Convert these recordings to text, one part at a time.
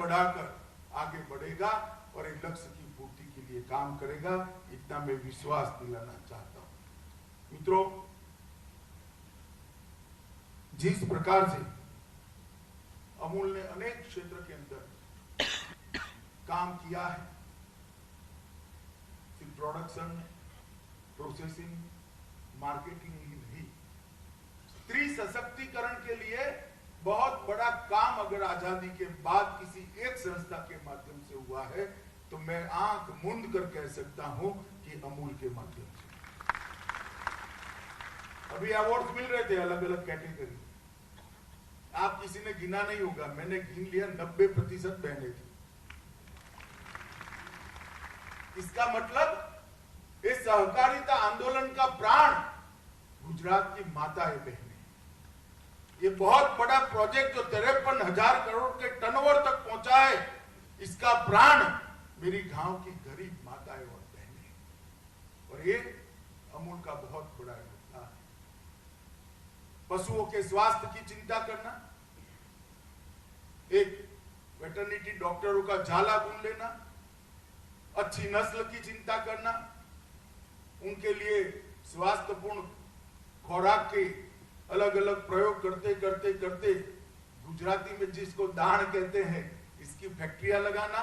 बढ़ाकर आगे बढ़ेगा और एक लक्ष्य की पूर्ति के लिए काम करेगा। इतना मैं विश्वास दिलाना चाहता हूं। मित्रों, जिस प्रकार से अमूल ने अनेक क्षेत्र के अंदर काम किया है, सिर्फ प्रोडक्शन, प्रोसेसिंग, मार्केटिंग ही नहीं, स्त्री सशक्तिकरण के लिए बहुत बड़ा काम अगर आजादी के बाद किसी एक संस्था के माध्यम से हुआ है तो मैं आंख मूंद कर कह सकता हूं कि अमूल के माध्यम से। अभी अवार्ड मिल रहे थे अलग अलग कैटेगरी, आप किसी ने गिना नहीं होगा, मैंने गिन लिया 90% बहनें थी। इसका मतलब इस सहकारिता आंदोलन का प्राण गुजरात की माताएं बहनें। ये बहुत बड़ा प्रोजेक्ट जो 53,000 करोड़ के टर्नओवर तक पहुंचा है, इसका प्राण मेरी गांव की गरीब माताएं और बहनें, और ये अमूल का बहुत बड़ा योगदान है। पशुओं के स्वास्थ्य की चिंता करना, एक वेटरनिटी डॉक्टरों का झाला बुन लेना, अच्छी नस्ल की चिंता करना, उनके लिए स्वास्थ्यपूर्ण खुराक के अलग अलग प्रयोग करते करते करते गुजराती में जिसको दाण कहते हैं, इसकी फैक्ट्रियां लगाना,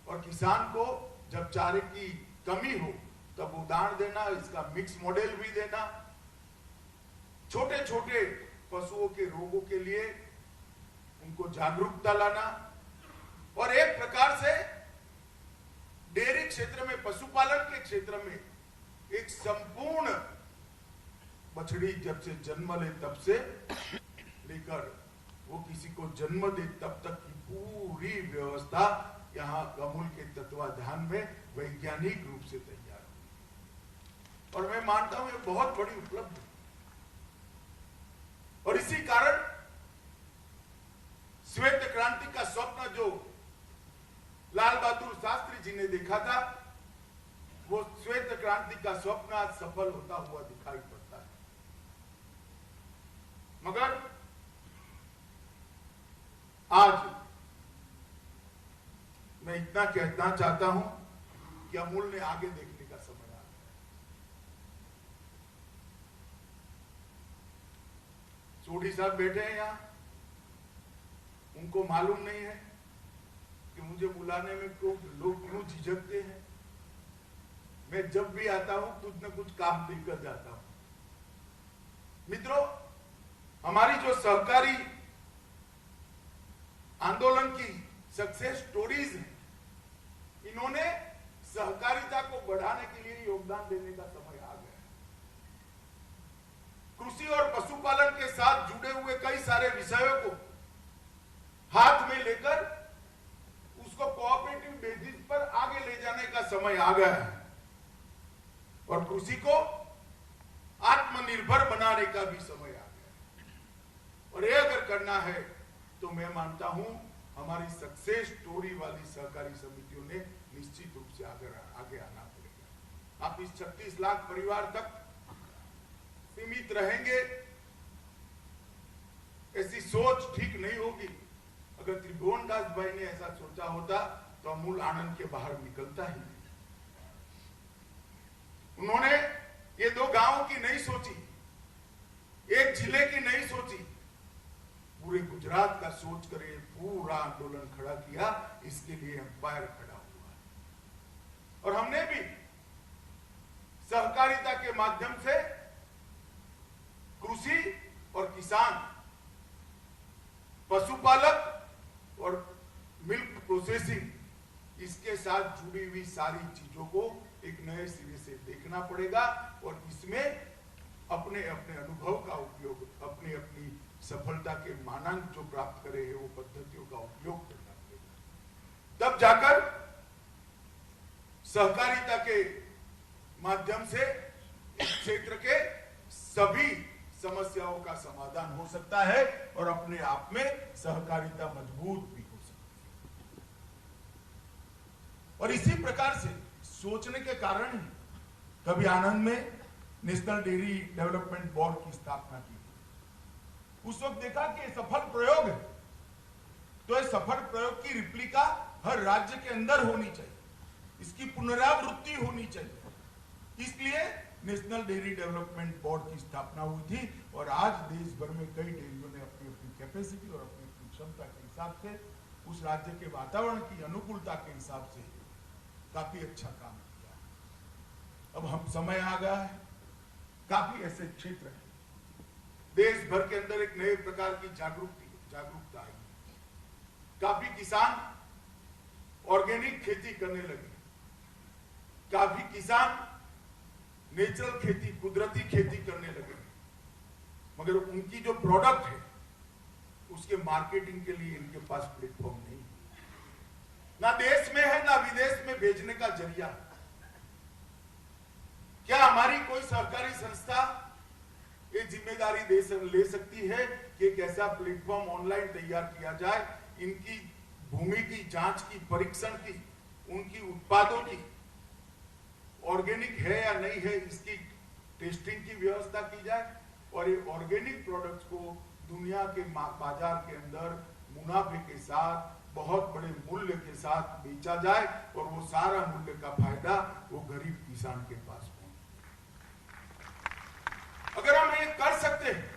और किसान को जब चारे की कमी हो तब वो दाण देना, इसका मिक्स मॉडल भी देना, छोटे छोटे पशुओं के रोगों के लिए उनको जागरूकता लाना, और एक प्रकार से डेयरी क्षेत्र में, पशुपालन के क्षेत्र में एक संपूर्ण बछड़ी जब से जन्म ले तब से लेकर वो किसी को जन्म दे तब तक की पूरी व्यवस्था यहाँ अमूल के तत्वाधान में वैज्ञानिक रूप से तैयार हुई, और मैं मानता हूं ये बहुत बड़ी उपलब्धि। और इसी कारण श्वेत क्रांति का स्वप्न जो लाल बहादुर शास्त्री जी ने देखा था, वो श्वेत क्रांति का स्वप्न आज सफल होता हुआ दिखाई पड़ता है। मगर आज मैं इतना कहना चाहता हूं कि अमूल ने आगे देखने का समय आ गया। सोढ़ी साहब बैठे हैं यहां, उनको मालूम नहीं है कि मुझे बुलाने में लोग क्यों झिझकते हैं। मैं जब भी आता हूं कुछ न कुछ काम लेकर जाता हूं। मित्रों, हमारी जो सहकारी आंदोलन की सक्सेस स्टोरीज हैं, इन्होंने सहकारिता को बढ़ाने के लिए योगदान देने का समय आ गया है। कृषि और पशुपालन के साथ जुड़े हुए कई सारे विषयों को हाथ में लेकर उसको कोऑपरेटिव बेसिस पर आगे ले जाने का समय आ गया है, और कृषि को आत्मनिर्भर बनाने का भी समय आ गया है। और ये अगर करना है तो मैं मानता हूं हमारी सक्सेस स्टोरी वाली सहकारी समितियों ने निश्चित रूप से आगे आना पड़ेगा। आप इस 36 लाख परिवार तक सीमित रहेंगे, ऐसी सोच ठीक नहीं होगी। अगर त्रिभुवन दास भाई ने ऐसा सोचा होता तो अमूल आनंद के बाहर निकलता ही नहीं। उन्होंने ये दो गांवों की नहीं सोची, एक जिले की नहीं सोची, पूरे गुजरात का सोच कर ये पूरा आंदोलन खड़ा किया। इसके लिए एम्पायर खड़ा हुआ है, और हमने भी सहकारिता के माध्यम से कृषि और किसान, पशुपालक और मिल्क प्रोसेसिंग, इसके साथ जुड़ी हुई सारी चीजों को एक नए सिरे से देखना पड़ेगा, और इसमें अपने अपने अनुभव का उपयोग, अपनी अपनी सफलता के मानांक जो प्राप्त करे हैं वो पद्धतियों का उपयोग करना पड़ेगा। तब जाकर सहकारिता के माध्यम से इस क्षेत्र के सभी समस्याओं का समाधान हो सकता है, और अपने आप में सहकारिता मजबूत भी हो सकती है। और इसी प्रकार से सोचने के कारण ही कभी आनंद में नेशनल डेयरी डेवलपमेंट बोर्ड की स्थापना की। उस वक्त देखा कि सफल प्रयोग है, तो ये सफल प्रयोग की रिप्लिका हर राज्य के अंदर होनी चाहिए, इसकी पुनरावृत्ति होनी चाहिए। इसलिए नेशनल डेयरी डेवलपमेंट बोर्ड की स्थापना हुई थी और आज देश भर में कई डेयरियों ने अपनी अपनी कैपेसिटी और अपनी अपनी क्षमता के हिसाब से उस राज्य के वातावरण की अनुकूलता के हिसाब से काफी अच्छा काम किया। अब हम समय आ गया है, काफी ऐसे क्षेत्र हैं देश भर के अंदर एक नए प्रकार की जागरूकता आई। काफी किसान ऑर्गेनिक खेती करने लगे, काफी किसान नेचुरल खेती, कुदरती खेती करने लगे, मगर उनकी जो प्रोडक्ट है उसके मार्केटिंग के लिए इनके पास प्लेटफॉर्म नहीं, ना देश में है ना विदेश में भेजने का जरिया। क्या हमारी कोई सरकारी संस्था ये जिम्मेदारी ले सकती है कि एक ऐसा प्लेटफॉर्म ऑनलाइन तैयार किया जाए, इनकी भूमि की जांच की, परीक्षण की, उनकी उत्पादों की ऑर्गेनिक है या नहीं है इसकी टेस्टिंग की व्यवस्था की जाए और ये ऑर्गेनिक प्रोडक्ट्स को दुनिया के बाजार के अंदर मुनाफे के साथ, बहुत बड़े मूल्य के साथ बेचा जाए और वो सारा मूल्य का फायदा वो गरीब किसान के पास पहुंचे। अगर हम ये कर सकते हैं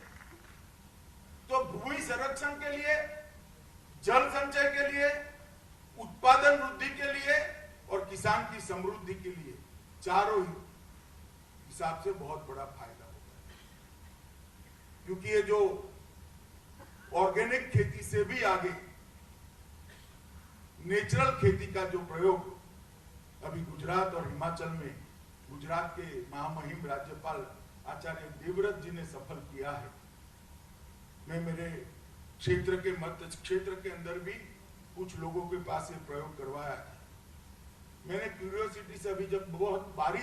तो भूमि संरक्षण के लिए, जल संचय के लिए, उत्पादन वृद्धि के लिए और किसान की समृद्धि के लिए चारों ही हिसाब से बहुत बड़ा फायदा होगा। क्योंकि ये जो ऑर्गेनिक खेती से भी आगे नेचुरल खेती का जो प्रयोग अभी गुजरात और हिमाचल में, गुजरात के महामहिम राज्यपाल आचार्य देवव्रत जी ने सफल किया है। मैं मेरे क्षेत्र के मध्य क्षेत्र के अंदर भी कुछ लोगों के पास ये प्रयोग करवाया है। मैंने क्यूरियोसिटी से अभी जब बहुत बारिश